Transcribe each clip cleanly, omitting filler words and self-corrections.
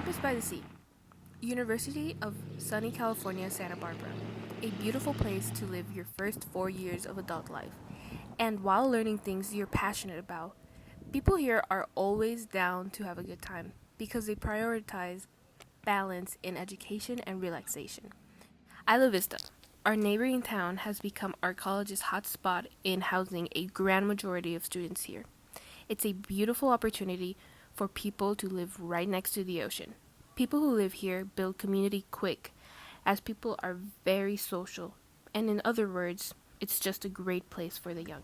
Campus by the Sea, University of Sunny California, Santa Barbara. A beautiful place to live your first 4 years of adult life. And while learning things you're passionate about, people here are always down to have a good time because they prioritize balance in education and relaxation. Isla Vista, our neighboring town, has become our college's hotspot in housing a grand majority of students here. It's a beautiful opportunity for people to live right next to the ocean. People who live here build community quick, as people are very social, and in other words, it's just a great place for the young.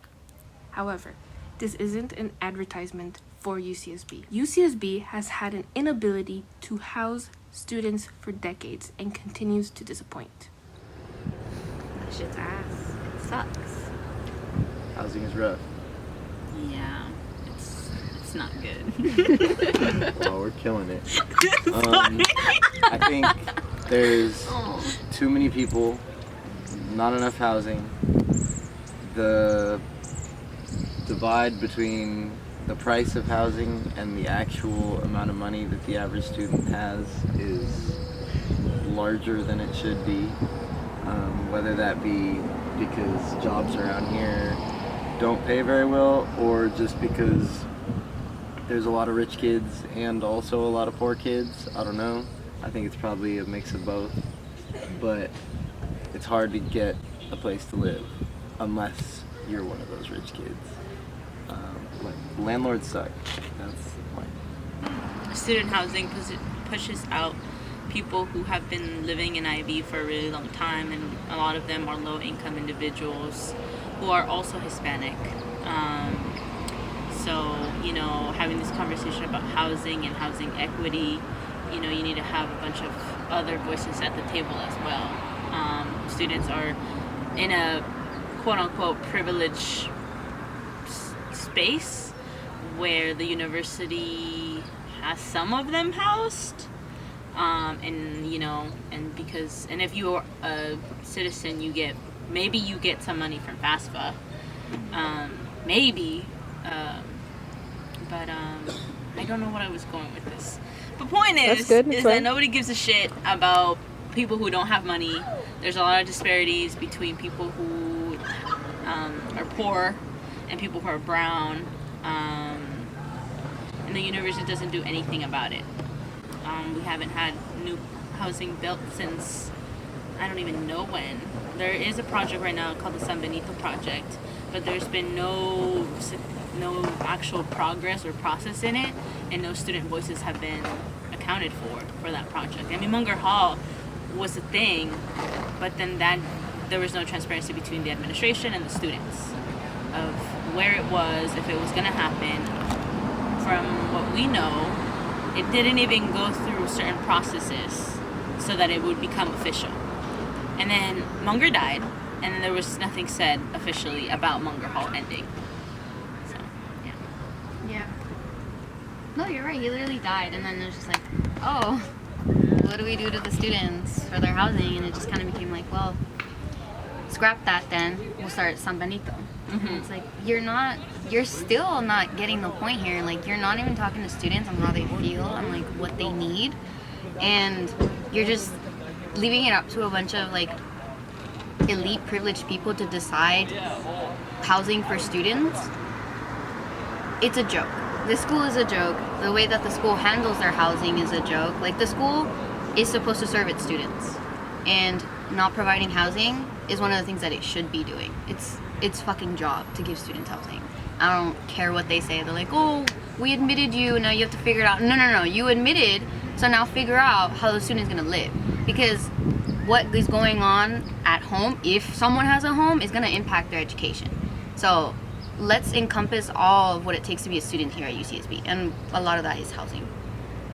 However, this isn't an advertisement for UCSB. UCSB has had an inability to house students for decades and continues to disappoint. That shit's ass. It sucks. Housing is rough. Yeah, it's not good. Oh, we're killing it. I think there's too many people, not enough housing. The divide between the price of housing and the actual amount of money that the average student has is larger than it should be. Whether that be because jobs around here don't pay very well, or just because there's a lot of rich kids and also a lot of poor kids. I don't know. I think it's probably a mix of both. But it's hard to get a place to live unless you're one of those rich kids. Landlords suck. That's the point. Student housing pushes out people who have been living in IB for a really long time, and a lot of them are low-income individuals who are also Hispanic. So, having this conversation about housing and housing equity, you need to have a bunch of other voices at the table as well. Students are in a quote-unquote privileged space where the university has some of them housed. And if you're a citizen, maybe you get some money from FAFSA. But I don't know what I was going with this. The point is that nobody gives a shit about people who don't have money. There's a lot of disparities between people who are poor and people who are brown. And the university doesn't do anything about it. We haven't had new housing built since I don't even know when. There is a project right now called the San Benito project, but there's been no actual progress or process in it, and no student voices have been accounted for that project. I mean, Munger Hall was a thing, but then there was no transparency between the administration and the students of where it was, if it was going to happen. From what we know, it didn't even go through certain processes so that it would become official. And then Munger died, and then there was nothing said officially about Munger Hall ending. So, yeah. Yeah. No, you're right. He literally died, and then it was just like, oh, what do we do to the students for their housing? And it just kind of became like, well, scrap that then. We'll start San Benito. Mm-hmm. And it's like, you're still not getting the point here. Like, you're not even talking to students on how they feel and, like, what they need. And you're just leaving it up to a bunch of, like, elite privileged people to decide housing for students. It's a joke. This school is a joke. The way that the school handles their housing is a joke. Like, the school is supposed to serve its students. And not providing housing is one of the things that it should be doing. It's fucking job to give students housing. I don't care what they say. They're like, oh, we admitted you, now you have to figure it out. No. You admitted, so now figure out how the student's gonna live. Because what is going on at home, if someone has a home, is gonna impact their education. So let's encompass all of what it takes to be a student here at UCSB. And a lot of that is housing.